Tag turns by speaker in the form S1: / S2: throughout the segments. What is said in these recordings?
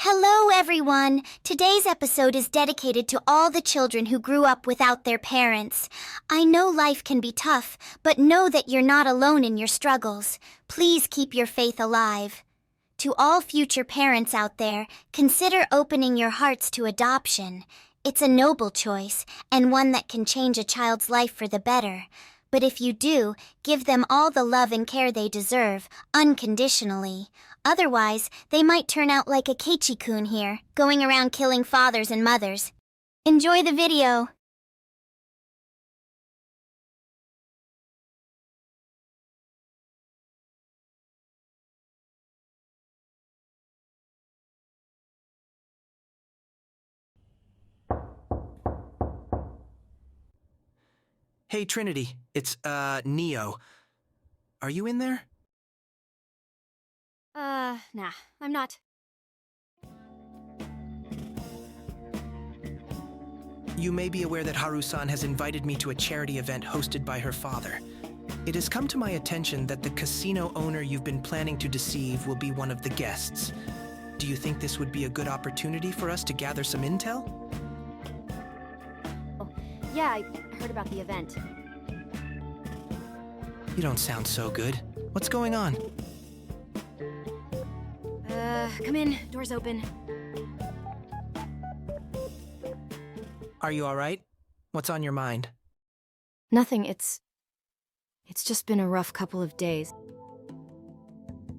S1: Hello, everyone! Today's episode is dedicated to all the children who grew up without their parents. I know life can be tough, but know that you're not alone in your struggles. Please keep your faith alive. To all future parents out there, consider opening your hearts to adoption. It's a noble choice, and one that can change a child's life for the better. But if you do, give them all the love and care they deserve, unconditionally. Otherwise, they might turn out like a K-Keii-kun here, going around killing fathers and mothers. Enjoy the video!
S2: Hey, Trinity. It's, Neo. Are you in there?
S3: Nah, I'm not.
S2: You may be aware that Haru-san has invited me to a charity event hosted by her father. It has come to my attention that the casino owner you've been planning to deceive will be one of the guests. Do you think this would be a good opportunity for us to gather some intel?
S3: Oh, yeah, I heard about the event.
S2: You don't sound so good. What's going on?
S3: Come in. Door's open.
S2: Are you all right? What's on your mind?
S3: Nothing, it's just been a rough couple of days.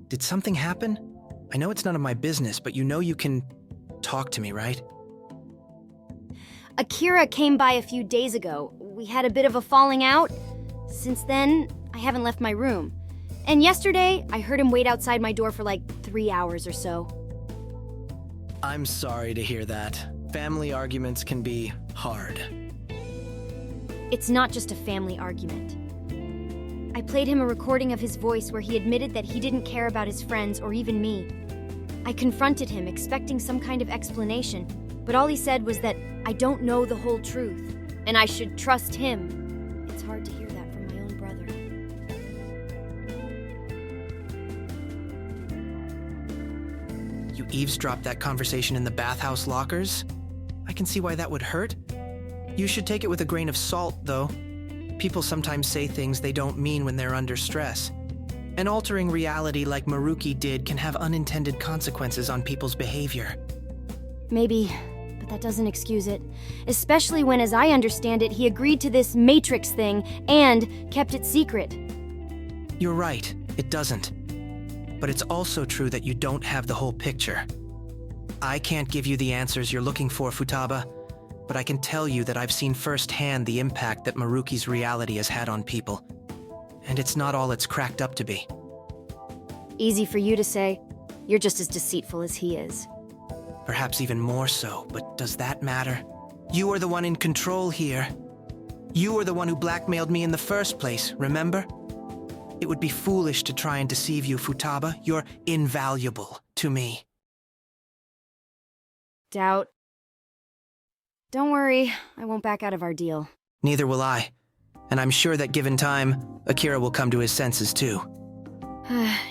S2: Did something happen? I know it's none of my business, but you know you can talk to me, right?
S3: Akira came by a few days ago. We had a bit of a falling out. Since then, I haven't left my room. And yesterday, I heard him wait outside my door for like 3 hours or so.
S2: I'm sorry to hear that. Family arguments can be hard.
S3: It's not just a family argument. I played him a recording of his voice where he admitted that he didn't care about his friends or even me. I confronted him, expecting some kind of explanation, but all he said was that I don't know the whole truth, and I should trust him. It's hard to hear that from my own brother.
S2: You eavesdropped that conversation in the bathhouse lockers? I can see why that would hurt. You should take it with a grain of salt, though. People sometimes say things they don't mean when they're under stress. And altering reality like Maruki did can have unintended consequences on people's behavior.
S3: Maybe, but that doesn't excuse it. Especially when, as I understand it, he agreed to this Matrix thing and kept it secret.
S2: You're right, it doesn't. But it's also true that you don't have the whole picture. I can't give you the answers you're looking for, Futaba, but I can tell you that I've seen firsthand the impact that Maruki's reality has had on people. And it's not all it's cracked up to be.
S3: Easy for you to say. You're just as deceitful as he is.
S2: Perhaps even more so, but does that matter? You are the one in control here. You were the one who blackmailed me in the first place, remember? It would be foolish to try and deceive you, Futaba. You're invaluable to me.
S3: Doubt. Don't worry, I won't back out of our deal.
S2: Neither will I. And I'm sure that given time, Akira will come to his senses too.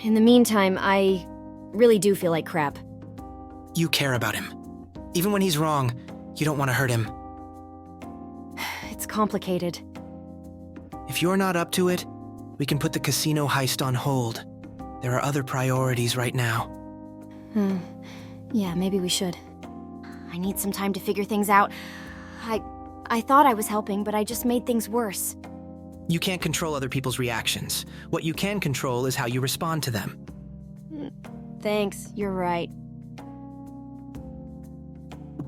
S3: In the meantime, I really do feel like crap.
S2: You care about him. Even when he's wrong, you don't want to hurt him.
S3: It's complicated.
S2: If you're not up to it, we can put the casino heist on hold. There are other priorities right now.
S3: Yeah, maybe we should. I need some time to figure things out. I thought I was helping, but I just made things worse.
S2: You can't control other people's reactions. What you can control is how you respond to them.
S3: Thanks, you're right.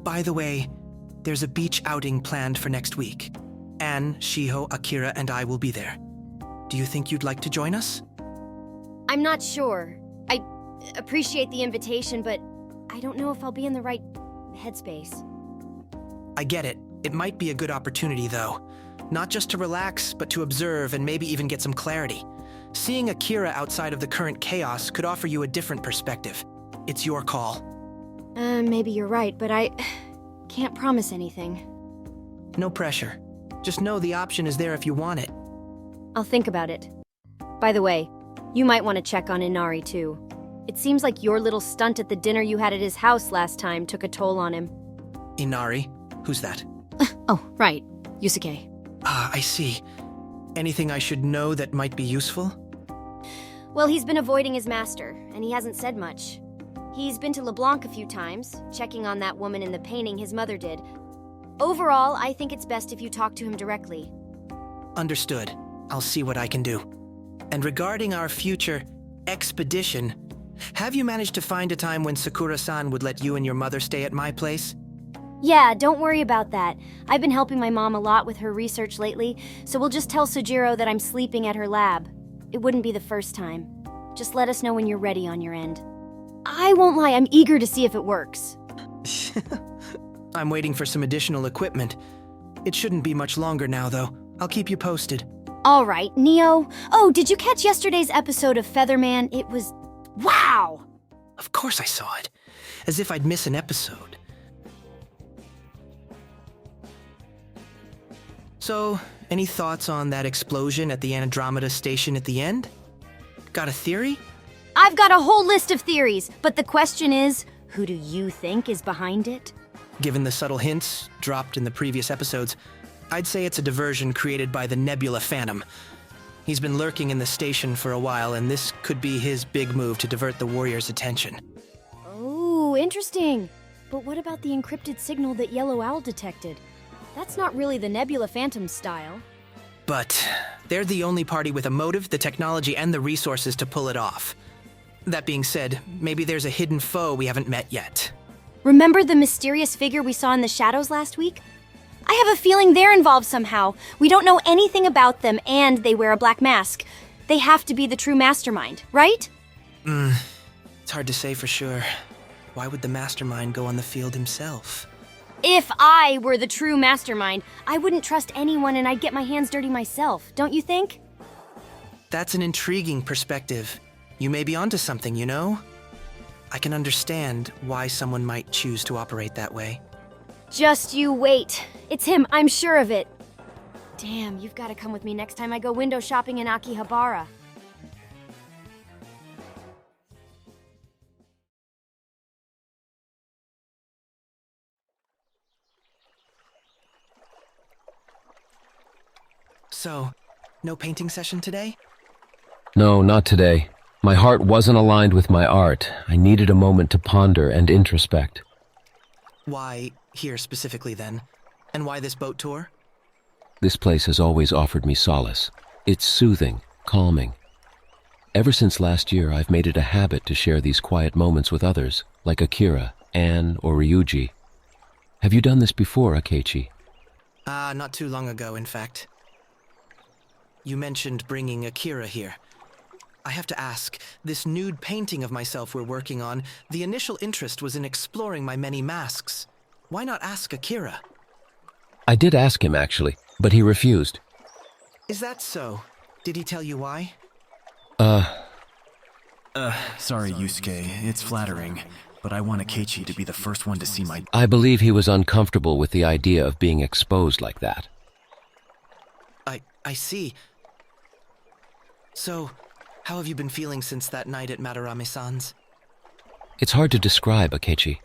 S2: By the way, there's a beach outing planned for next week. Anne, Shiho, Akira, and I will be there. Do you think you'd like to join us?
S3: I'm not sure. I appreciate the invitation, but I don't know if I'll be in the right headspace.
S2: I get it. It might be a good opportunity, though. Not just to relax, but to observe and maybe even get some clarity. Seeing Akira outside of the current chaos could offer you a different perspective. It's your call.
S3: Maybe you're right, but I can't promise anything.
S2: No pressure. Just know the option is there if you want it.
S3: I'll think about it. By the way, you might want to check on Inari too. It seems like your little stunt at the dinner you had at his house last time took a toll on him.
S2: Inari? Who's that?
S3: Oh, right. Yusuke.
S2: Ah, I see. Anything I should know that might be useful?
S3: Well, he's been avoiding his master, and he hasn't said much. He's been to LeBlanc a few times, checking on that woman in the painting his mother did. Overall, I think it's best if you talk to him directly.
S2: Understood. I'll see what I can do. And regarding our future expedition, have you managed to find a time when Sakura-san would let you and your mother stay at my place?
S3: Yeah, don't worry about that. I've been helping my mom a lot with her research lately, so we'll just tell Sojiro that I'm sleeping at her lab. It wouldn't be the first time. Just let us know when you're ready on your end. I won't lie, I'm eager to see if it works.
S2: I'm waiting for some additional equipment. It shouldn't be much longer now, though. I'll keep you posted.
S3: All right, Neo. Oh, did you catch yesterday's episode of Featherman? It was... wow!
S2: Of course I saw it. As if I'd miss an episode. So, any thoughts on that explosion at the Andromeda station at the end? Got a theory?
S3: I've got a whole list of theories, but the question is, who do you think is behind it?
S2: Given the subtle hints dropped in the previous episodes, I'd say it's a diversion created by the Nebula Phantom. He's been lurking in the station for a while, and this could be his big move to divert the Warriors' attention.
S3: Oh, interesting. But what about the encrypted signal that Yellow Owl detected? That's not really the Nebula Phantom style.
S2: But they're the only party with a motive, the technology, and the resources to pull it off. That being said, maybe there's a hidden foe we haven't met yet.
S3: Remember the mysterious figure we saw in the shadows last week? I have a feeling they're involved somehow. We don't know anything about them, and they wear a black mask. They have to be the true mastermind, right?
S2: It's hard to say for sure. Why would the mastermind go on the field himself?
S3: If I were the true mastermind, I wouldn't trust anyone and I'd get my hands dirty myself, don't you think?
S2: That's an intriguing perspective. You may be onto something, you know? I can understand why someone might choose to operate that way.
S3: Just you wait. It's him, I'm sure of it. Damn, you've got to come with me next time I go window shopping in Akihabara.
S2: So, no painting session today?
S4: No, not today. My heart wasn't aligned with my art. I needed a moment to ponder and introspect.
S2: Why here specifically then? And why this boat tour?
S4: This place has always offered me solace. It's soothing, calming. Ever since last year, I've made it a habit to share these quiet moments with others, like Akira, Anne, or Ryuji. Have you done this before, K-Keii?
S2: Not too long ago, in fact. You mentioned bringing Akira here. I have to ask, this nude painting of myself we're working on, the initial interest was in exploring my many masks. Why not ask Akira?
S4: I did ask him, actually, but he refused.
S2: Is that so? Did he tell you why?
S5: Sorry, Yusuke. It's flattering, but I want K-Keii to be the first one to see my...
S4: I believe he was uncomfortable with the idea of being exposed like that.
S2: I see. So, how have you been feeling since that night at Madarame-san's?
S4: It's hard to describe, Akechi.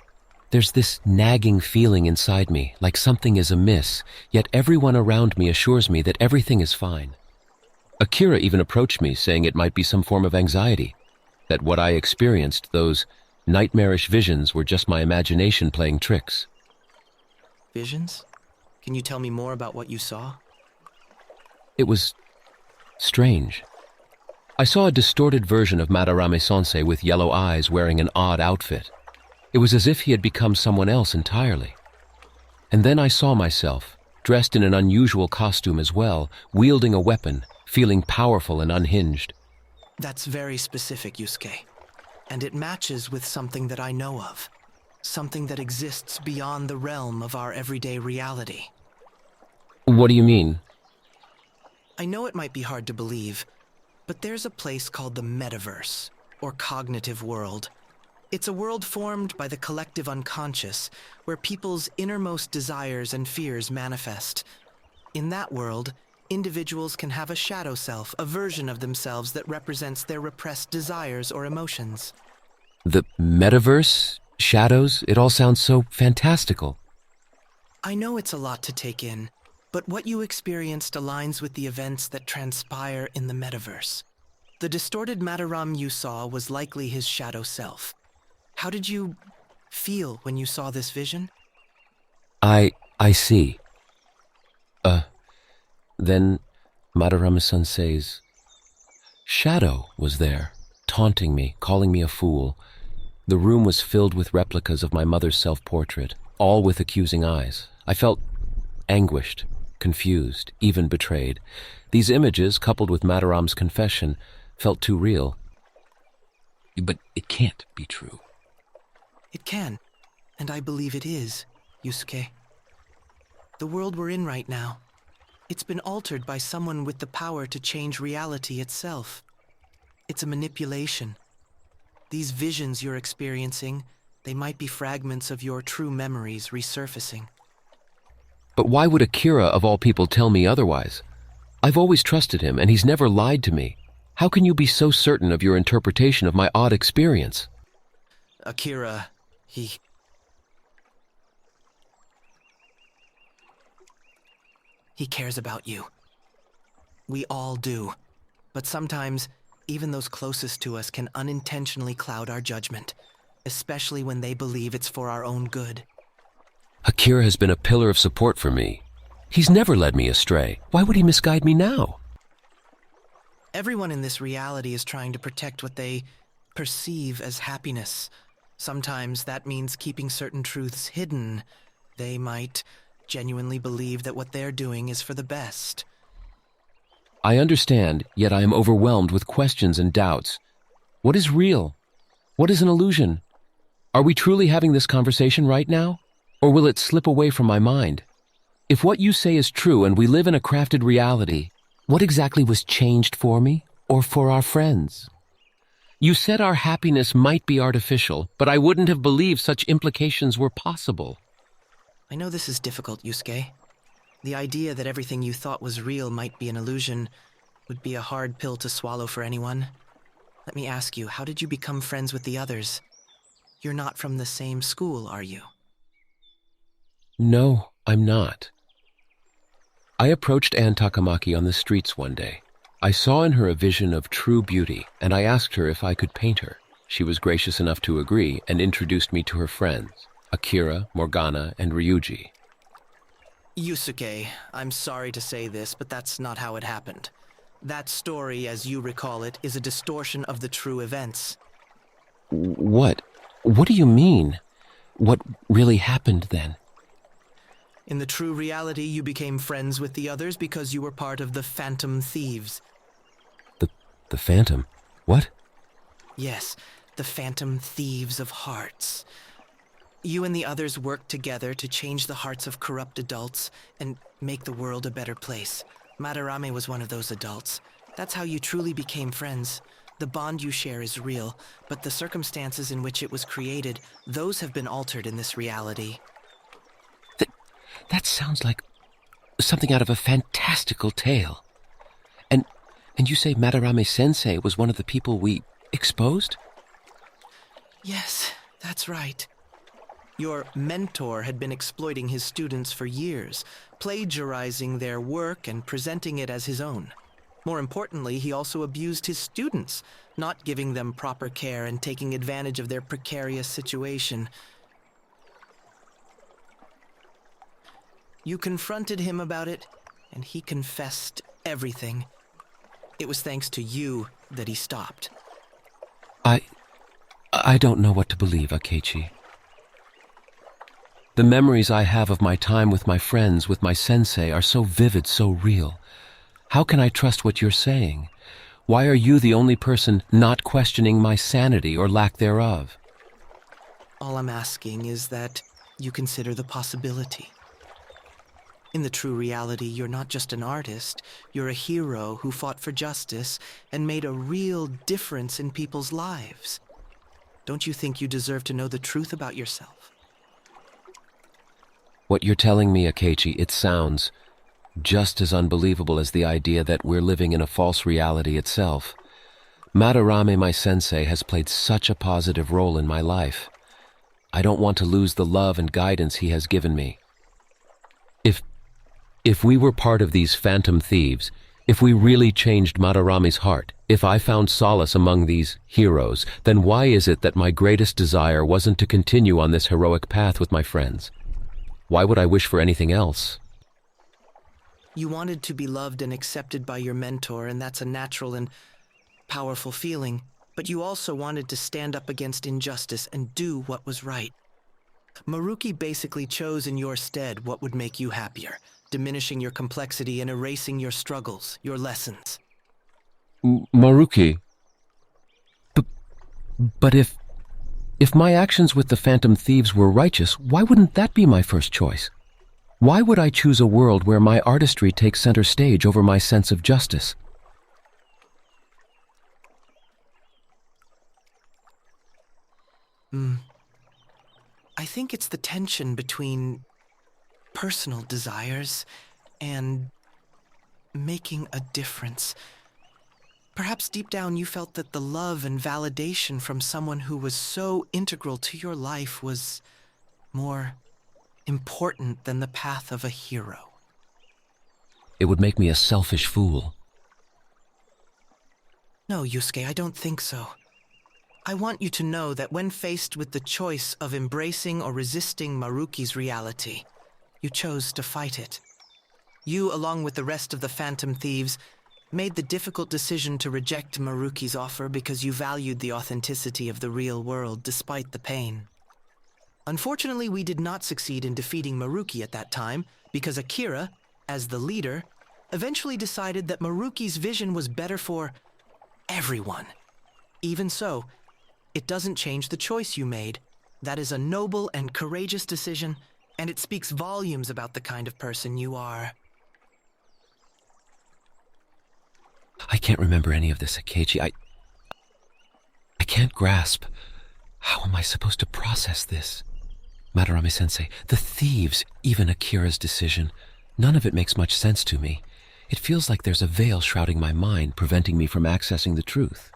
S4: There's this nagging feeling inside me, like something is amiss, yet everyone around me assures me that everything is fine. Akira even approached me, saying it might be some form of anxiety, that what I experienced, those nightmarish visions, were just my imagination playing tricks.
S2: Visions? Can you tell me more about what you saw?
S4: It was strange. I saw a distorted version of Madarame-sensei with yellow eyes wearing an odd outfit. It was as if he had become someone else entirely. And then I saw myself, dressed in an unusual costume as well, wielding a weapon, feeling powerful and unhinged.
S2: That's very specific, Yusuke. And it matches with something that I know of. Something that exists beyond the realm of our everyday reality.
S4: What do you mean?
S2: I know it might be hard to believe, but there's a place called the metaverse, or cognitive world. It's a world formed by the collective unconscious, where people's innermost desires and fears manifest. In that world, individuals can have a shadow self, a version of themselves that represents their repressed desires or emotions.
S4: The metaverse? Shadows? It all sounds so fantastical.
S2: I know it's a lot to take in, but what you experienced aligns with the events that transpire in the metaverse. The distorted Mataram you saw was likely his shadow self. How did you feel when you saw this vision?
S4: I see. Then Madarama-sensei's shadow was there, taunting me, calling me a fool. The room was filled with replicas of my mother's self-portrait, all with accusing eyes. I felt anguished, confused, even betrayed. These images, coupled with Mataram's confession, felt too real. But it can't be true.
S2: It can, and I believe it is, Yusuke. The world we're in right now, it's been altered by someone with the power to change reality itself. It's a manipulation. These visions you're experiencing, they might be fragments of your true memories resurfacing.
S4: But why would Akira, of all people, tell me otherwise? I've always trusted him, and he's never lied to me. How can you be so certain of your interpretation of my odd experience?
S2: Akira, He cares about you. We all do. But sometimes, even those closest to us can unintentionally cloud our judgment, especially when they believe it's for our own good.
S4: Akira has been a pillar of support for me. He's never led me astray. Why would he misguide me now?
S2: Everyone in this reality is trying to protect what they perceive as happiness. Sometimes that means keeping certain truths hidden. They might genuinely believe that what they're doing is for the best.
S4: I understand, yet I am overwhelmed with questions and doubts. What is real? What is an illusion? Are we truly having this conversation right now? Or will it slip away from my mind? If what you say is true and we live in a crafted reality, what exactly was changed for me or for our friends? You said our happiness might be artificial, but I wouldn't have believed such implications were possible.
S2: I know this is difficult, Yusuke. The idea that everything you thought was real might be an illusion would be a hard pill to swallow for anyone. Let me ask you, how did you become friends with the others? You're not from the same school, are you?
S4: No, I'm not. I approached Anne Takamaki on the streets one day. I saw in her a vision of true beauty, and I asked her if I could paint her. She was gracious enough to agree and introduced me to her friends, Akira, Morgana, and Ryuji.
S2: Yusuke, I'm sorry to say this, but that's not how it happened. That story, as you recall it, is a distortion of the true events.
S4: What? What do you mean? What really happened then?
S2: In the true reality, you became friends with the others because you were part of the Phantom Thieves.
S4: The Phantom? What?
S2: Yes, the Phantom Thieves of Hearts. You and the others worked together to change the hearts of corrupt adults and make the world a better place. Madarame was one of those adults. That's how you truly became friends. The bond you share is real, but the circumstances in which it was created, those have been altered in this reality.
S4: That sounds like something out of a fantastical tale. And you say Madarame-sensei was one of the people we exposed?
S2: Yes, that's right. Your mentor had been exploiting his students for years, plagiarizing their work and presenting it as his own. More importantly, he also abused his students, not giving them proper care and taking advantage of their precarious situation. You confronted him about it, and he confessed everything. It was thanks to you that he stopped.
S4: I don't know what to believe, Akechi. The memories I have of my time with my friends, with my sensei, are so vivid, so real. How can I trust what you're saying? Why are you the only person not questioning my sanity or lack thereof?
S2: All I'm asking is that you consider the possibility. In the true reality, you're not just an artist, you're a hero who fought for justice and made a real difference in people's lives. Don't you think you deserve to know the truth about yourself?
S4: What you're telling me, Akechi, it sounds just as unbelievable as the idea that we're living in a false reality itself. Madarame, my sensei, has played such a positive role in my life. I don't want to lose the love and guidance he has given me. If we were part of these phantom thieves, if we really changed Madarame's heart, if I found solace among these heroes, then why is it that my greatest desire wasn't to continue on this heroic path with my friends? Why would I wish for anything else?
S2: You wanted to be loved and accepted by your mentor, and that's a natural and powerful feeling. But you also wanted to stand up against injustice and do what was right. Maruki basically chose in your stead what would make you happier, diminishing your complexity and erasing your struggles, your lessons.
S4: Maruki? But if my actions with the Phantom Thieves were righteous, why wouldn't that be my first choice? Why would I choose a world where my artistry takes center stage over my sense of justice?
S2: I think it's the tension between personal desires and making a difference. Perhaps deep down you felt that the love and validation from someone who was so integral to your life was more important than the path of a hero.
S4: It would make me a selfish fool.
S2: No, Yusuke, I don't think so. I want you to know that when faced with the choice of embracing or resisting Maruki's reality, you chose to fight it. You, along with the rest of the Phantom Thieves, made the difficult decision to reject Maruki's offer because you valued the authenticity of the real world despite the pain. Unfortunately, we did not succeed in defeating Maruki at that time because Akira, as the leader, eventually decided that Maruki's vision was better for everyone. Even so, it doesn't change the choice you made. That is a noble and courageous decision, and it speaks volumes about the kind of person you are.
S4: I can't remember any of this, K-Keii. I can't grasp. How am I supposed to process this? Madarame-sensei, the thieves, even Akira's decision, none of it makes much sense to me. It feels like there's a veil shrouding my mind, preventing me from accessing the truth.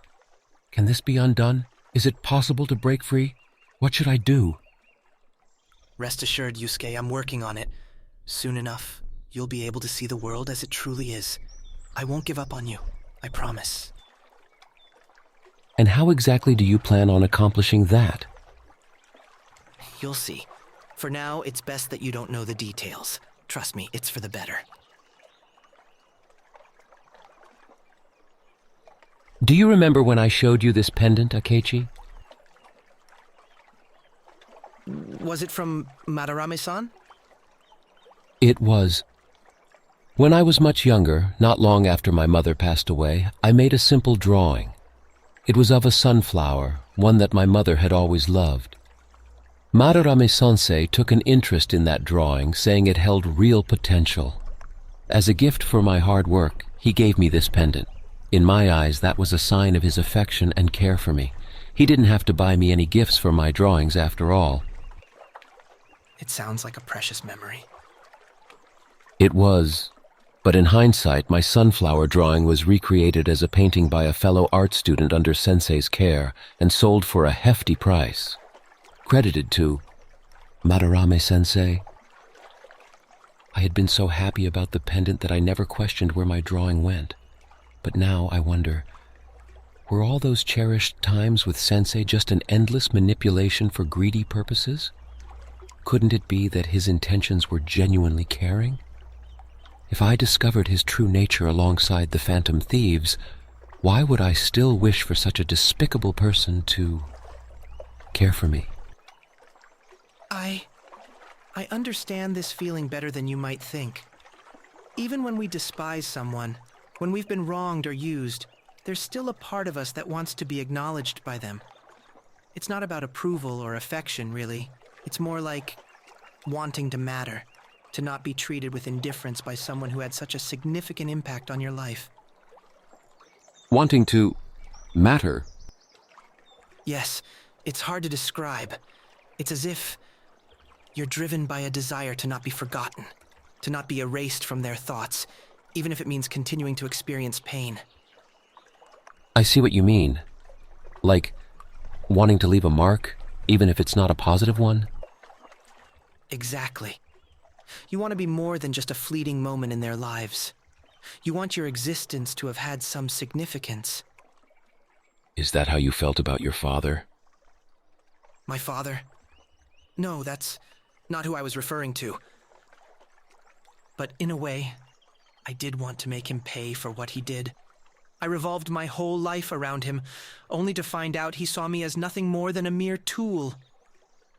S4: Can this be undone? Is it possible to break free? What should I do?
S2: Rest assured, Yusuke, I'm working on it. Soon enough, you'll be able to see the world as it truly is. I won't give up on you, I promise.
S4: And how exactly do you plan on accomplishing that?
S2: You'll see. For now, it's best that you don't know the details. Trust me, it's for the better.
S4: Do you remember when I showed you this pendant, K-Keii?
S2: Was it from Madarame-san?
S4: It was. When I was much younger, not long after my mother passed away, I made a simple drawing. It was of a sunflower, one that my mother had always loved. Madarame-sensei took an interest in that drawing, saying it held real potential. As a gift for my hard work, he gave me this pendant. In my eyes, that was a sign of his affection and care for me. He didn't have to buy me any gifts for my drawings after all.
S2: It sounds like a precious memory.
S4: It was. But in hindsight, my sunflower drawing was recreated as a painting by a fellow art student under sensei's care and sold for a hefty price. Credited to Madarame-sensei. I had been so happy about the pendant that I never questioned where my drawing went. But now I wonder, were all those cherished times with Sensei just an endless manipulation for greedy purposes? Couldn't it be that his intentions were genuinely caring? If I discovered his true nature alongside the Phantom Thieves, why would I still wish for such a despicable person to care for me?
S2: I understand this feeling better than you might think. Even when we despise someone, when we've been wronged or used, there's still a part of us that wants to be acknowledged by them. It's not about approval or affection, really. It's more like wanting to matter, to not be treated with indifference by someone who had such a significant impact on your life.
S4: Wanting to matter?
S2: Yes, it's hard to describe. It's as if you're driven by a desire to not be forgotten, to not be erased from their thoughts, even if it means continuing to experience pain.
S4: I see what you mean. Like, wanting to leave a mark, even if it's not a positive one?
S2: Exactly. You want to be more than just a fleeting moment in their lives. You want your existence to have had some significance.
S4: Is that how you felt about your father?
S2: My father? No, that's not who I was referring to. But in a way, I did want to make him pay for what he did. I revolved my whole life around him, only to find out he saw me as nothing more than a mere tool.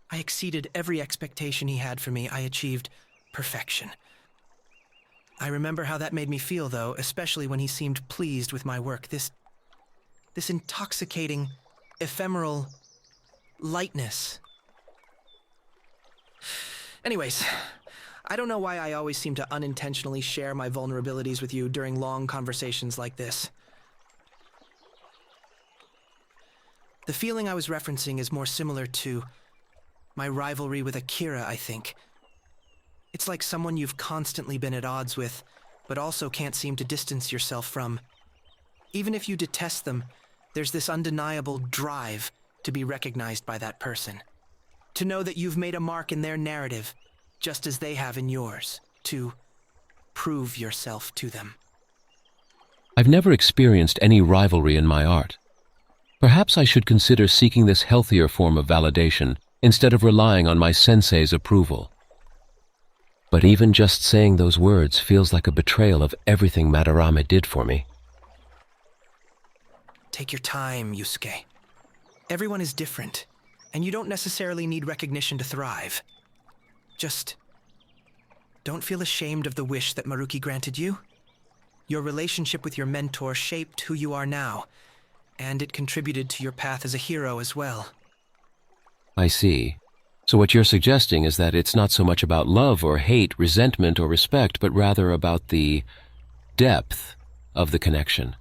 S2: I exceeded every expectation he had for me. I achieved perfection. I remember how that made me feel, though, especially when he seemed pleased with my work. This intoxicating, ephemeral lightness. Anyways, I don't know why I always seem to unintentionally share my vulnerabilities with you during long conversations like this. The feeling I was referencing is more similar to my rivalry with Akira, I think. It's like someone you've constantly been at odds with, but also can't seem to distance yourself from. Even if you detest them, there's this undeniable drive to be recognized by that person. To know that you've made a mark in their narrative, just as they have in yours. To prove yourself to them.
S4: I've never experienced any rivalry in my art. Perhaps I should consider seeking this healthier form of validation instead of relying on my sensei's approval. But even just saying those words feels like a betrayal of everything Madarame did for me.
S2: Take your time, Yusuke. Everyone is different, and you don't necessarily need recognition to thrive. Just don't feel ashamed of the wish that Maruki granted you. Your relationship with your mentor shaped who you are now, and it contributed to your path as a hero as well.
S4: I see. So what you're suggesting is that it's not so much about love or hate, resentment or respect, but rather about the depth of the connection.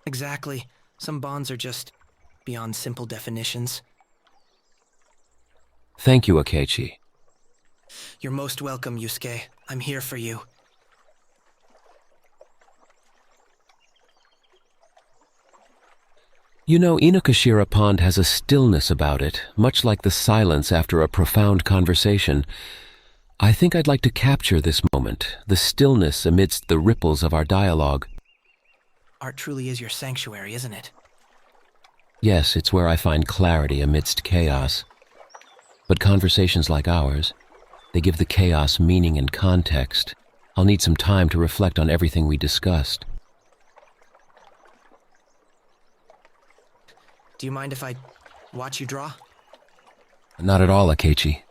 S2: Exactly. Some bonds are just beyond simple definitions.
S4: Thank you, K-Keii.
S2: You're most welcome, Yusuke. I'm here for you.
S4: You know, Inokashira Pond has a stillness about it, much like the silence after a profound conversation. I think I'd like to capture this moment, the stillness amidst the ripples of our dialogue.
S2: Art truly is your sanctuary, isn't it?
S4: Yes, it's where I find clarity amidst chaos. But conversations like ours, they give the chaos meaning and context. I'll need some time to reflect on everything we discussed.
S2: Do you mind if I watch you draw?
S4: Not at all, K-Keii.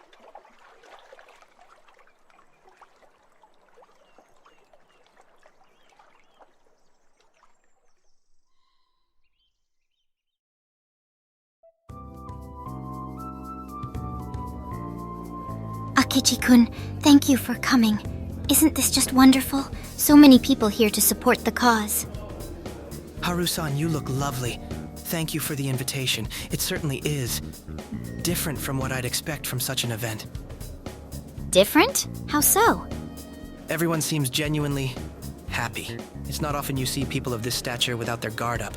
S1: Akechi-kun, thank you for coming. Isn't this just wonderful? So many people here to support the cause.
S2: Haru-san, you look lovely. Thank you for the invitation. It certainly is different from what I'd expect from such an event.
S1: Different? How so?
S2: Everyone seems genuinely happy. It's not often you see people of this stature without their guard up.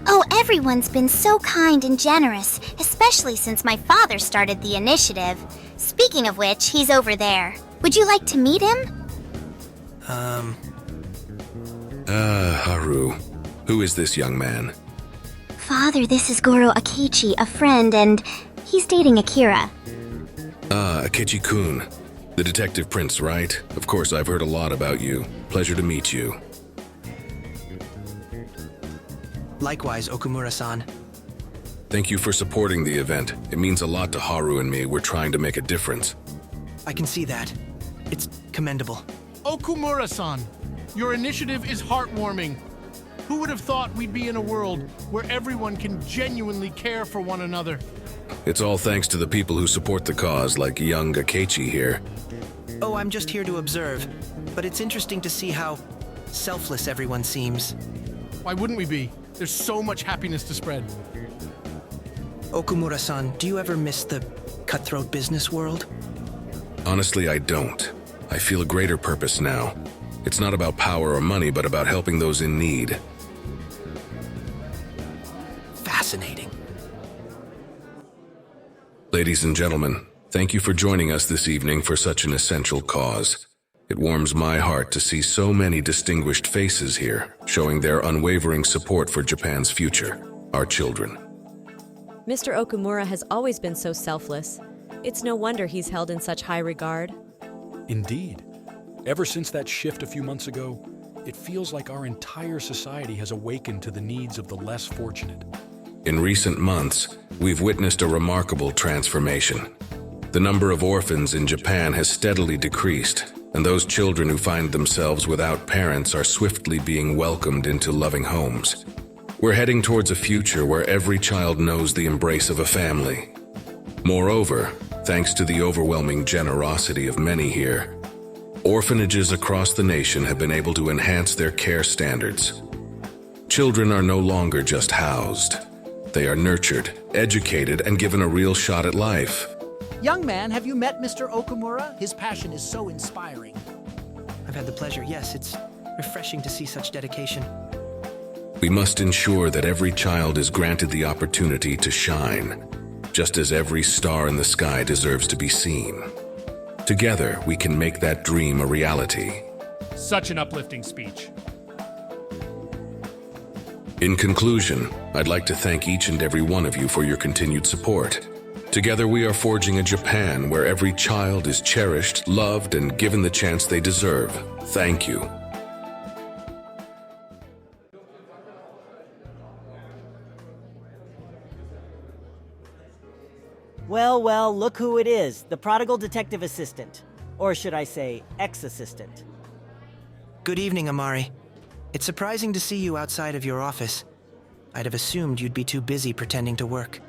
S1: Oh, everyone's been so kind and generous, especially since my father started the initiative. Speaking of which, he's over there. Would you like to meet him?
S6: Haru. Who is this young man?
S1: Father, this is Goro Akechi, a friend, and he's dating Akira.
S6: Akechi-kun. The detective prince, right? Of course, I've heard a lot about you. Pleasure to meet you.
S2: Likewise, Okumura-san.
S6: Thank you for supporting the event. It means a lot to Haru and me. We're trying to make a difference.
S2: I can see that. It's commendable.
S7: Okumura-san, your initiative is heartwarming. Who would have thought we'd be in a world where everyone can genuinely care for one another?
S6: It's all thanks to the people who support the cause, like young K-Keii here.
S2: Oh, I'm just here to observe. But it's interesting to see how selfless everyone seems.
S7: Why wouldn't we be? There's so much happiness to spread.
S2: Okumura-san, do you ever miss the cutthroat business world?
S6: Honestly, I don't. I feel a greater purpose now. It's not about power or money, but about helping those in need. Ladies and gentlemen, thank you for joining us this evening for such an essential cause. It warms my heart to see so many distinguished faces here, showing their unwavering support for Japan's future, our children.
S8: Mr. Okumura has always been so selfless. It's no wonder he's held in such high regard.
S9: Indeed. Ever since that shift a few months ago, it feels like our entire society has awakened to the needs of the less fortunate.
S6: In recent months, we've witnessed a remarkable transformation. The number of orphans in Japan has steadily decreased, and those children who find themselves without parents are swiftly being welcomed into loving homes. We're heading towards a future where every child knows the embrace of a family. Moreover, thanks to the overwhelming generosity of many here, orphanages across the nation have been able to enhance their care standards. Children are no longer just housed. They are nurtured, educated, and given a real shot at life.
S10: Young man, have you met Mr. Okumura? His passion is so inspiring.
S2: I've had the pleasure, yes. It's refreshing to see such dedication.
S6: We must ensure that every child is granted the opportunity to shine, just as every star in the sky deserves to be seen. Together, we can make that dream a reality.
S7: Such an uplifting speech.
S6: In conclusion, I'd like to thank each and every one of you for your continued support. Together we are forging a Japan where every child is cherished, loved, and given the chance they deserve. Thank you.
S11: Well, look who it is. The prodigal detective assistant. Or should I say, ex-assistant.
S2: Good evening, Amari. It's surprising to see you outside of your office. I'd have assumed you'd be too busy pretending to work.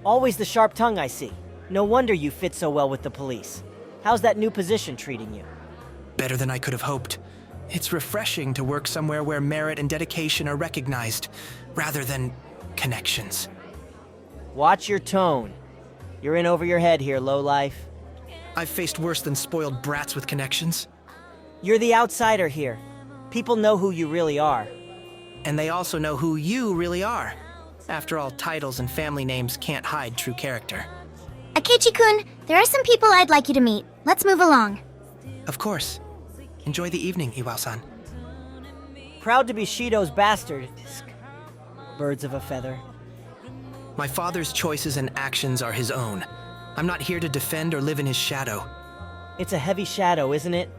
S11: Always the sharp tongue, I see. No wonder you fit so well with the police. How's that new position treating you?
S2: Better than I could have hoped. It's refreshing to work somewhere where merit and dedication are recognized, rather than connections.
S11: Watch your tone. You're in over your head here, lowlife.
S2: I've faced worse than spoiled brats with connections.
S11: You're the outsider here. People know who you really are.
S2: And they also know who you really are. After all, titles and family names can't hide true character.
S1: Akechi-kun, there are some people I'd like you to meet. Let's move along.
S2: Of course. Enjoy the evening, Iwao-san.
S11: Proud to be Shido's bastard. Birds of a feather.
S2: My father's choices and actions are his own. I'm not here to defend or live in his shadow.
S11: It's a heavy shadow, isn't it?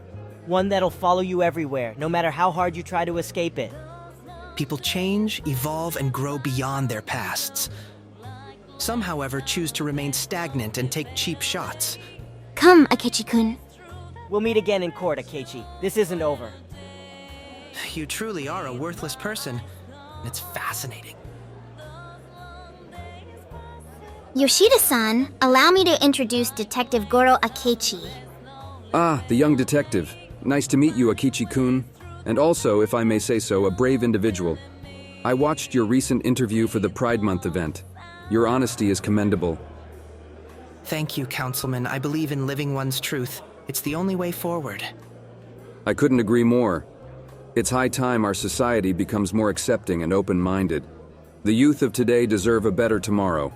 S11: One that'll follow you everywhere, no matter how hard you try to escape it.
S2: People change, evolve, and grow beyond their pasts. Some, however, choose to remain stagnant and take cheap shots.
S1: Come, Akechi-kun.
S11: We'll meet again in court, Akechi. This isn't over.
S2: You truly are a worthless person. It's fascinating.
S1: Yoshida-san, allow me to introduce Detective Goro Akechi.
S12: Ah, the young detective. Nice to meet you, Akechi-kun. And also, if I may say so, a brave individual. I watched your recent interview for the Pride Month event. Your honesty is commendable.
S2: Thank you, Councilman. I believe in living one's truth. It's the only way forward.
S12: I couldn't agree more. It's high time our society becomes more accepting and open-minded. The youth of today deserve a better tomorrow.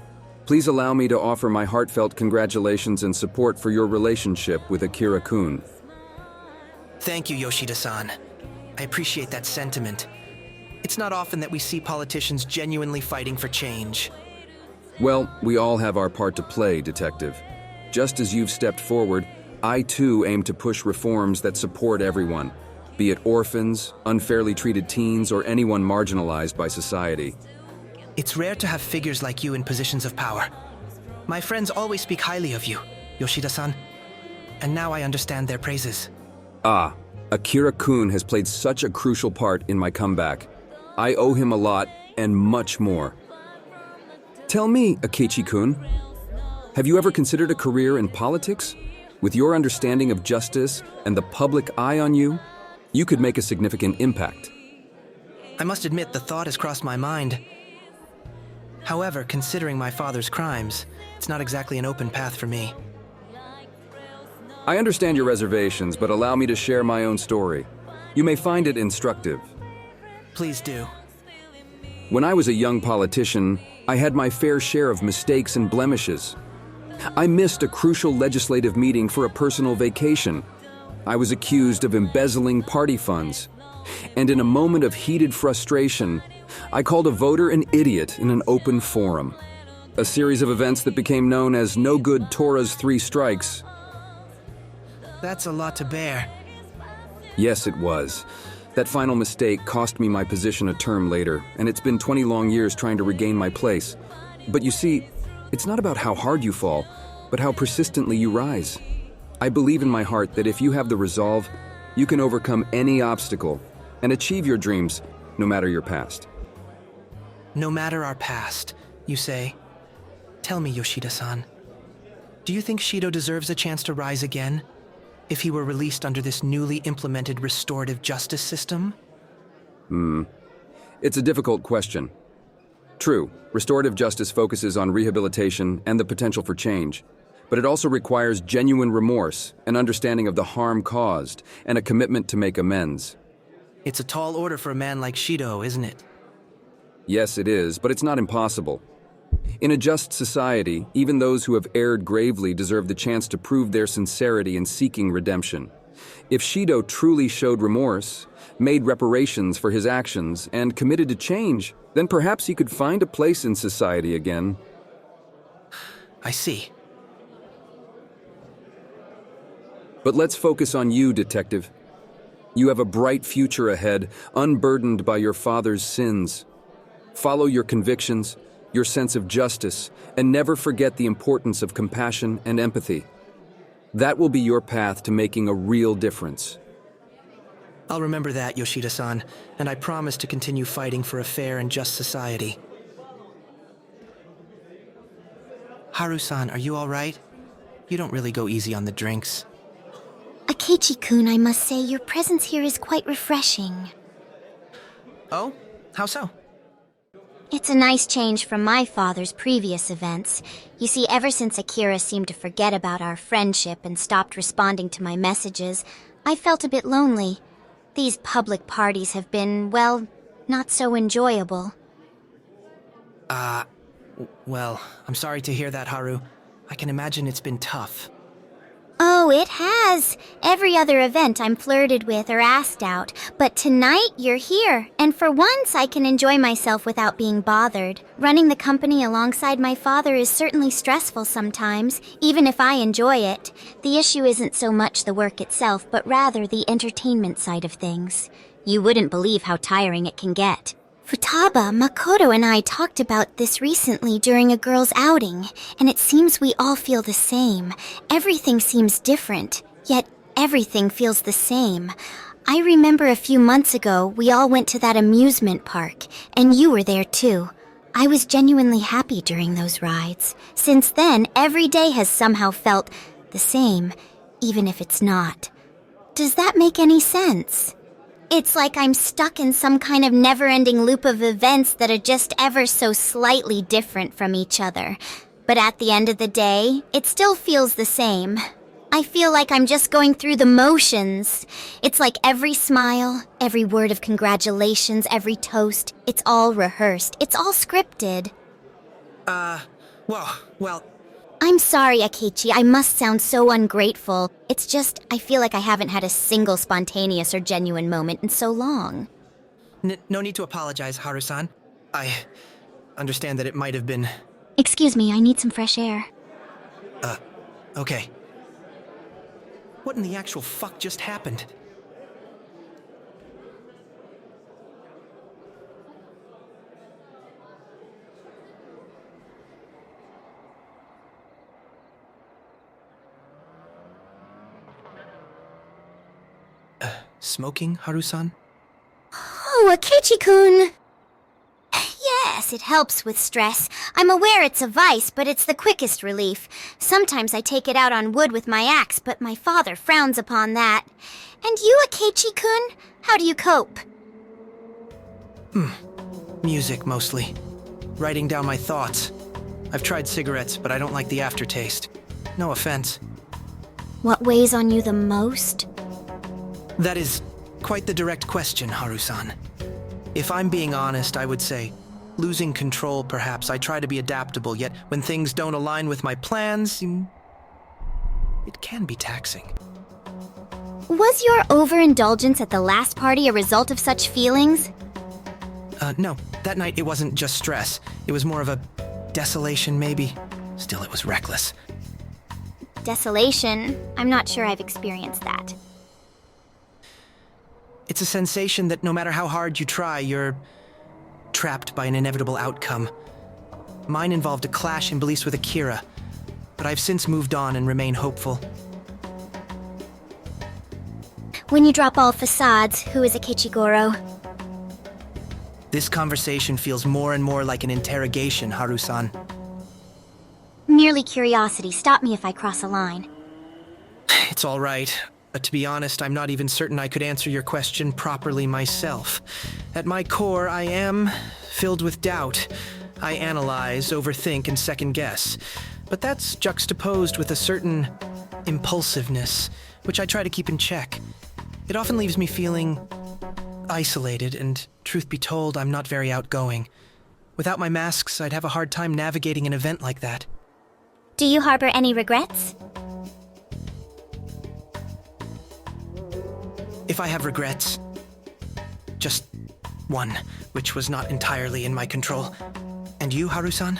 S12: Please allow me to offer my heartfelt congratulations and support for your relationship with Akira-kun.
S2: Thank you, Yoshida-san. I appreciate that sentiment. It's not often that we see politicians genuinely fighting for change.
S12: Well, we all have our part to play, Detective. Just as you've stepped forward, I too aim to push reforms that support everyone, be it orphans, unfairly treated teens, or anyone marginalized by society.
S2: It's rare to have figures like you in positions of power. My friends always speak highly of you, Yoshida-san, and now I understand their praises.
S12: Ah, Akira-kun has played such a crucial part in my comeback. I owe him a lot, and much more. Tell me, Akechi-kun, have you ever considered a career in politics? With your understanding of justice and the public eye on you, you could make a significant impact.
S2: I must admit the thought has crossed my mind. However, considering my father's crimes, it's not exactly an open path for me.
S12: I understand your reservations, but allow me to share my own story. You may find it instructive.
S2: Please do.
S12: When I was a young politician, I had my fair share of mistakes and blemishes. I missed a crucial legislative meeting for a personal vacation. I was accused of embezzling party funds. And in a moment of heated frustration, I called a voter an idiot in an open forum. A series of events that became known as No Good Tora's 3 Strikes.
S2: That's a lot to bear.
S12: Yes, it was. That final mistake cost me my position a term later, and it's been 20 long years trying to regain my place. But you see, it's not about how hard you fall, but how persistently you rise. I believe in my heart that if you have the resolve, you can overcome any obstacle and achieve your dreams, no matter your past.
S2: No matter our past, you say? Tell me, Yoshida-san. Do you think Shido deserves a chance to rise again? If he were released under this newly implemented restorative justice system?
S12: It's a difficult question. True, restorative justice focuses on rehabilitation and the potential for change, but it also requires genuine remorse, an understanding of the harm caused, and a commitment to make amends.
S2: It's a tall order for a man like Shido, isn't it?
S12: Yes, it is, but it's not impossible. In a just society, even those who have erred gravely deserve the chance to prove their sincerity in seeking redemption. If Shido truly showed remorse, made reparations for his actions, and committed to change, then perhaps he could find a place in society again.
S2: I see.
S12: But let's focus on you, Detective. You have a bright future ahead, unburdened by your father's sins. Follow your convictions, your sense of justice, and never forget the importance of compassion and empathy. That will be your path to making a real difference.
S2: I'll remember that, Yoshida-san, and I promise to continue fighting for a fair and just society. Haru-san, are you all right? You don't really go easy on the drinks.
S1: Akechi-kun, I must say, your presence here is quite refreshing.
S2: Oh? How so?
S1: It's a nice change from my father's previous events. You see, ever since Akira seemed to forget about our friendship and stopped responding to my messages, I felt a bit lonely. These public parties have been, well, not so enjoyable.
S2: Well, I'm sorry to hear that, Haru. I can imagine it's been tough.
S1: Oh, it has. Every other event I'm flirted with or asked out, but tonight you're here, and for once I can enjoy myself without being bothered. Running the company alongside my father is certainly stressful sometimes, even if I enjoy it. The issue isn't so much the work itself, but rather the entertainment side of things. You wouldn't believe how tiring it can get. Futaba, Makoto, and I talked about this recently during a girls' outing, and it seems we all feel the same. Everything seems different, yet everything feels the same. I remember a few months ago, we all went to that amusement park, and you were there too. I was genuinely happy during those rides. Since then, every day has somehow felt the same, even if it's not. Does that make any sense? It's like I'm stuck in some kind of never-ending loop of events that are just ever so slightly different from each other. But at the end of the day, it still feels the same. I feel like I'm just going through the motions. It's like every smile, every word of congratulations, every toast, it's all rehearsed. It's all scripted.
S2: Well...
S1: I'm sorry, Akechi. I must sound so ungrateful. It's just, I feel like I haven't had a single spontaneous or genuine moment in so long.
S2: No need to apologize, Haru-san. I understand that it might have been...
S1: Excuse me, I need some fresh air.
S2: Okay. What in the actual fuck just happened? Smoking, Haru-san?
S1: Oh, Akechi-kun! Yes, it helps with stress. I'm aware it's a vice, but it's the quickest relief. Sometimes I take it out on wood with my axe, but my father frowns upon that. And you, Akechi-kun? How do you cope?
S2: Music, mostly. Writing down my thoughts. I've tried cigarettes, but I don't like the aftertaste. No offense.
S1: What weighs on you the most?
S2: That is quite the direct question, Haru-san. If I'm being honest, I would say losing control, perhaps. I try to be adaptable, yet when things don't align with my plans, it can be taxing.
S1: Was your overindulgence at the last party a result of such feelings?
S2: No. That night it wasn't just stress. It was more of a desolation, maybe. Still, it was reckless.
S1: Desolation? I'm not sure I've experienced that.
S2: It's a sensation that no matter how hard you try, you're trapped by an inevitable outcome. Mine involved a clash in beliefs with Akira, but I've since moved on and remain hopeful.
S1: When you drop all facades, who is Akechi Goro?
S2: This conversation feels more and more like an interrogation, Haru-san.
S1: Merely curiosity. Stop me if I cross a line.
S2: It's all right. To be honest, I'm not even certain I could answer your question properly myself. At my core, I am filled with doubt. I analyze, overthink, and second-guess. But that's juxtaposed with a certain impulsiveness, which I try to keep in check. It often leaves me feeling isolated, and truth be told, I'm not very outgoing. Without my masks, I'd have a hard time navigating an event like that.
S1: Do you harbor any regrets?
S2: If I have regrets, just one, which was not entirely in my control. And you, Haru-san?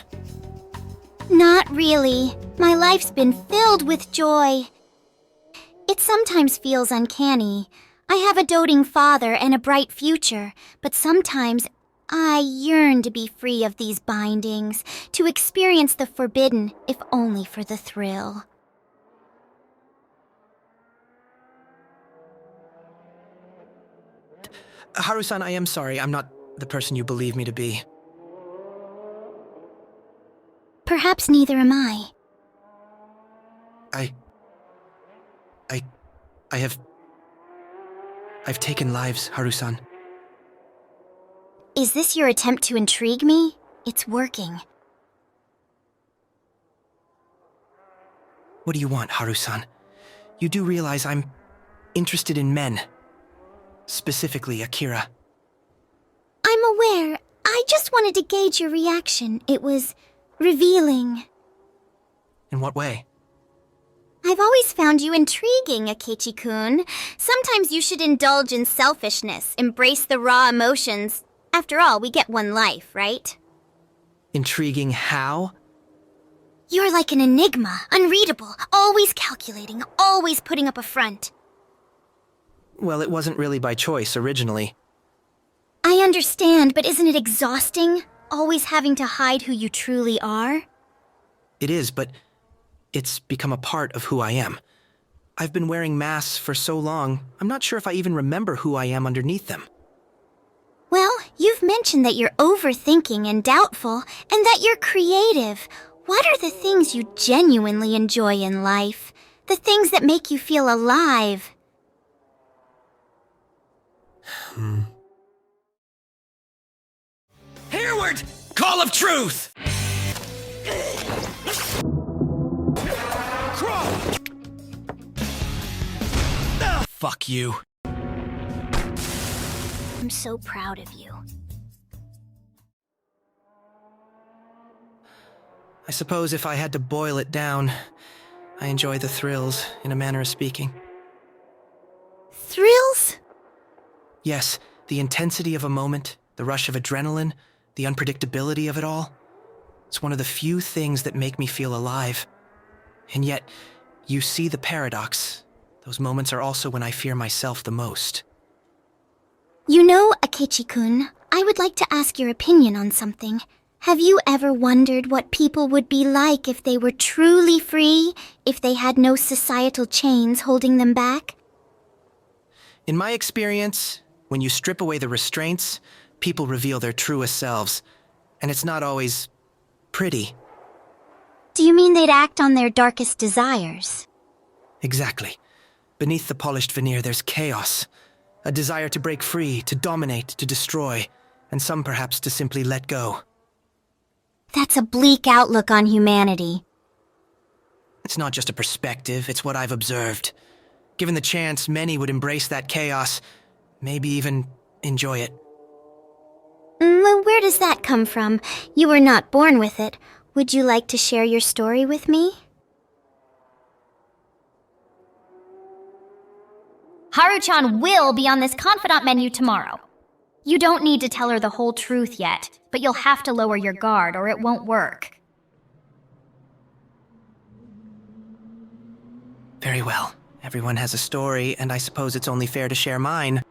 S1: Not really. My life's been filled with joy. It sometimes feels uncanny. I have a doting father and a bright future, but sometimes I yearn to be free of these bindings, to experience the forbidden, if only for the thrill.
S2: Haru-san, I am sorry. I'm not the person you believe me to be.
S1: Perhaps neither am I.
S2: I've taken lives, Haru-san.
S1: Is this your attempt to intrigue me? It's working.
S2: What do you want, Haru-san? You do realize I'm interested in men. Specifically, Akira.
S1: I'm aware. I just wanted to gauge your reaction. It was revealing.
S2: In what way?
S1: I've always found you intriguing, Akechi-kun. Sometimes you should indulge in selfishness, embrace the raw emotions. After all, we get one life, right?
S2: Intriguing how?
S1: You're like an enigma, unreadable, always calculating, always putting up a front.
S2: Well, it wasn't really by choice originally.
S1: I understand, but isn't it exhausting? Always having to hide who you truly are?
S2: It is, but it's become a part of who I am. I've been wearing masks for so long, I'm not sure if I even remember who I am underneath them.
S1: Well, you've mentioned that you're overthinking and doubtful, and that you're creative. What are the things you genuinely enjoy in life? The things that make you feel alive?
S2: Hereward! Call of truth! Fuck you.
S1: I'm so proud of you.
S2: I suppose if I had to boil it down, I enjoy the thrills, in a manner of speaking.
S1: Thrills?
S2: Yes, the intensity of a moment, the rush of adrenaline, the unpredictability of it all. It's one of the few things that make me feel alive. And yet, you see the paradox. Those moments are also when I fear myself the most.
S1: You know, Akechi-kun, I would like to ask your opinion on something. Have you ever wondered what people would be like if they were truly free, if they had no societal chains holding them back?
S2: In my experience, when you strip away the restraints, people reveal their truest selves. And it's not always pretty.
S1: Do you mean they'd act on their darkest desires?
S2: Exactly. Beneath the polished veneer, there's chaos. A desire to break free, to dominate, to destroy, and some perhaps to simply let go.
S1: That's a bleak outlook on humanity.
S2: It's not just a perspective, it's what I've observed. Given the chance, many would embrace that chaos, maybe even enjoy it.
S1: Where does that come from? You were not born with it. Would you like to share your story with me?
S13: Haru-chan will be on this confidant menu tomorrow. You don't need to tell her the whole truth yet, but you'll have to lower your guard or it won't work.
S2: Very well. Everyone has a story, and I suppose it's only fair to share mine.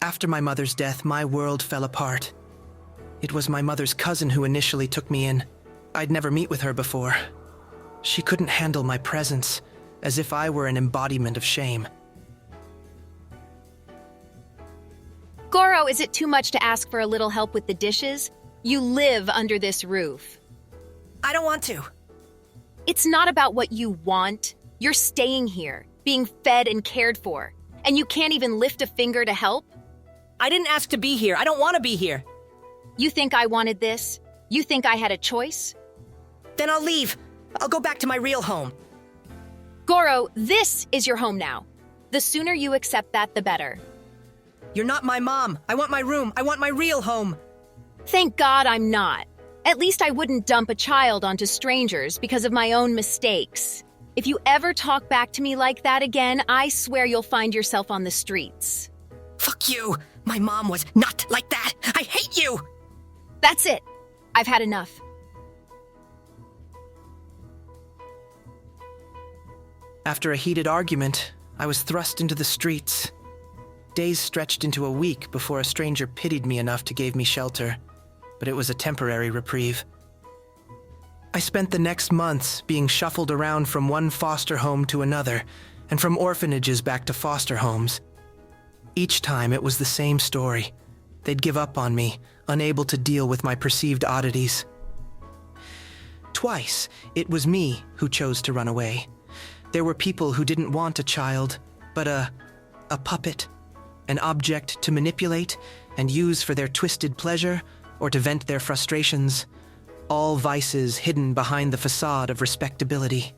S2: After my mother's death, my world fell apart. It was my mother's cousin who initially took me in. I'd never meet with her before. She couldn't handle my presence, as if I were an embodiment of shame.
S14: Goro, is it too much to ask for a little help with the dishes? You live under this roof.
S15: I don't want to.
S14: It's not about what you want. You're staying here, being fed and cared for. And you can't even lift a finger to help?
S15: I didn't ask to be here. I don't want to be here.
S14: You think I wanted this? You think I had a choice?
S15: Then I'll leave. I'll go back to my real home.
S14: Goro, this is your home now. The sooner you accept that, the better.
S15: You're not my mom. I want my room. I want my real home.
S14: Thank God I'm not. At least I wouldn't dump a child onto strangers because of my own mistakes. If you ever talk back to me like that again, I swear you'll find yourself on the streets.
S15: Fuck you. My mom was not like that. I hate you.
S14: That's it. I've had enough.
S2: After a heated argument, I was thrust into the streets. Days stretched into a week before a stranger pitied me enough to give me shelter, but it was a temporary reprieve. I spent the next months being shuffled around from one foster home to another, and from orphanages back to foster homes. Each time it was the same story. They'd give up on me, unable to deal with my perceived oddities. Twice, it was me who chose to run away. There were people who didn't want a child, but a puppet. An object to manipulate and use for their twisted pleasure or to vent their frustrations, all vices hidden behind the facade of respectability.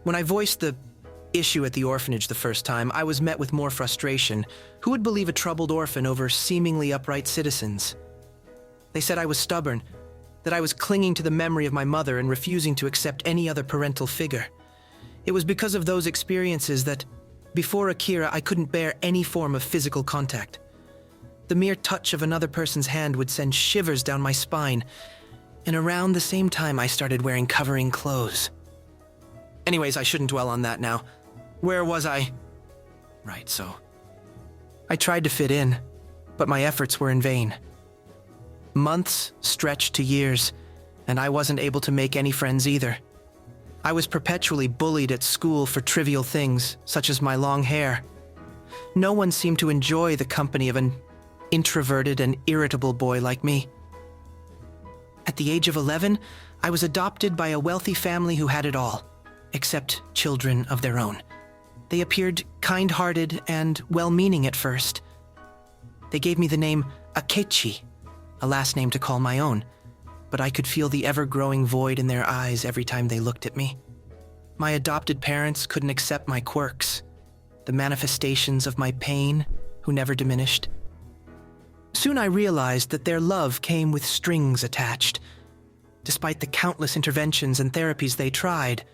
S2: When I voiced the issue at the orphanage the first time, I was met with more frustration. Who would believe a troubled orphan over seemingly upright citizens? They said I was stubborn, that I was clinging to the memory of my mother and refusing to accept any other parental figure. It was because of those experiences that before Akira, I couldn't bear any form of physical contact. The mere touch of another person's hand would send shivers down my spine, and around the same time I started wearing covering clothes. Anyways, I shouldn't dwell on that now. Where was I? Right, so I tried to fit in, but my efforts were in vain. Months stretched to years, and I wasn't able to make any friends either. I was perpetually bullied at school for trivial things, such as my long hair. No one seemed to enjoy the company of an introverted and irritable boy like me. At the age of 11, I was adopted by a wealthy family who had it all, except children of their own. They appeared kind-hearted and well-meaning at first. They gave me the name K-Keii, a last name to call my own, but I could feel the ever-growing void in their eyes every time they looked at me. My adopted parents couldn't accept my quirks, the manifestations of my pain, who never diminished. Soon I realized that their love came with strings attached. Despite the countless interventions and therapies they tried,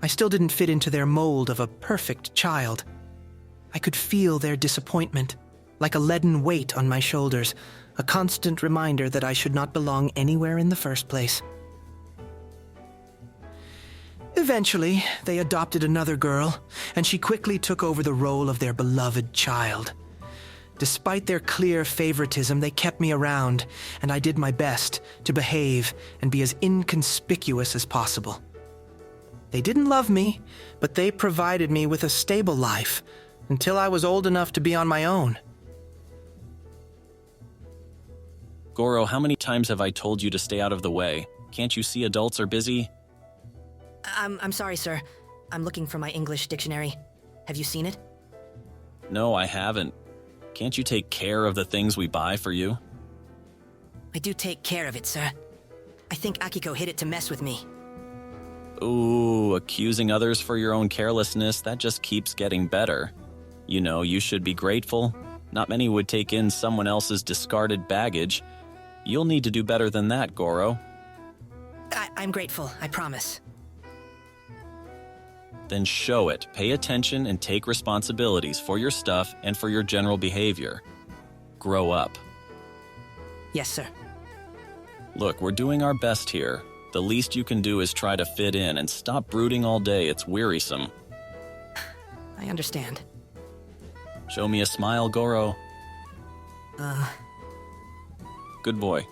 S2: I still didn't fit into their mold of a perfect child. I could feel their disappointment, like a leaden weight on my shoulders, a constant reminder that I should not belong anywhere in the first place. Eventually, they adopted another girl, and she quickly took over the role of their beloved child. Despite their clear favoritism, they kept me around, and I did my best to behave and be as inconspicuous as possible. They didn't love me, but they provided me with a stable life until I was old enough to be on my own.
S16: Goro, how many times have I told you to stay out of the way? Can't you see adults are busy?
S15: I'm sorry, sir. I'm looking for my English dictionary. Have you seen it?
S16: No, I haven't. Can't you take care of the things we buy for you?
S15: I do take care of it, sir. I think Akiko hid it to mess with me.
S16: Ooh, accusing others for your own carelessness, that just keeps getting better. You know, you should be grateful. Not many would take in someone else's discarded baggage. You'll need to do better than that, Goro.
S15: I'm grateful, I promise.
S16: Then show it. Pay attention and take responsibilities for your stuff and for your general behavior. Grow up.
S15: Yes, sir.
S16: Look, we're doing our best here. The least you can do is try to fit in and stop brooding all day. It's wearisome.
S15: I understand.
S16: Show me a smile, Goro. Good boy.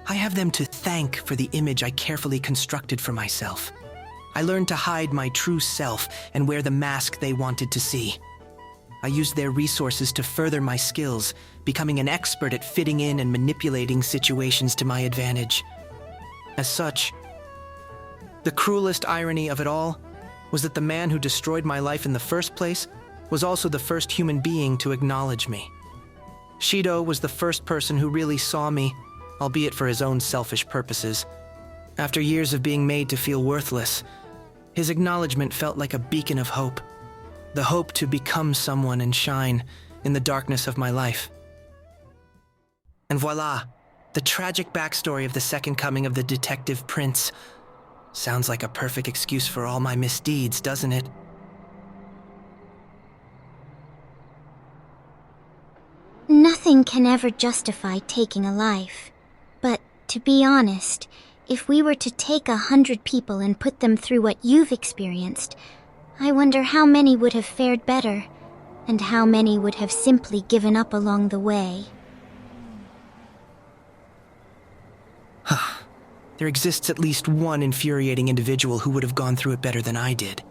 S2: I have them to thank for the image I carefully constructed for myself. I learned to hide my true self and wear the mask they wanted to see. I used their resources to further my skills, becoming an expert at fitting in and manipulating situations to my advantage. As such, the cruelest irony of it all was that the man who destroyed my life in the first place was also the first human being to acknowledge me. Shido was the first person who really saw me, albeit for his own selfish purposes. After years of being made to feel worthless, his acknowledgement felt like a beacon of hope. The hope to become someone and shine in the darkness of my life. And voila, the tragic backstory of the second coming of the detective prince. Sounds like a perfect excuse for all my misdeeds, doesn't it?
S1: Nothing can ever justify taking a life. But, to be honest, if we were to take 100 people and put them through what you've experienced, I wonder how many would have fared better, and how many would have simply given up along the way.
S2: There exists at least one infuriating individual who would have gone through it better than I did.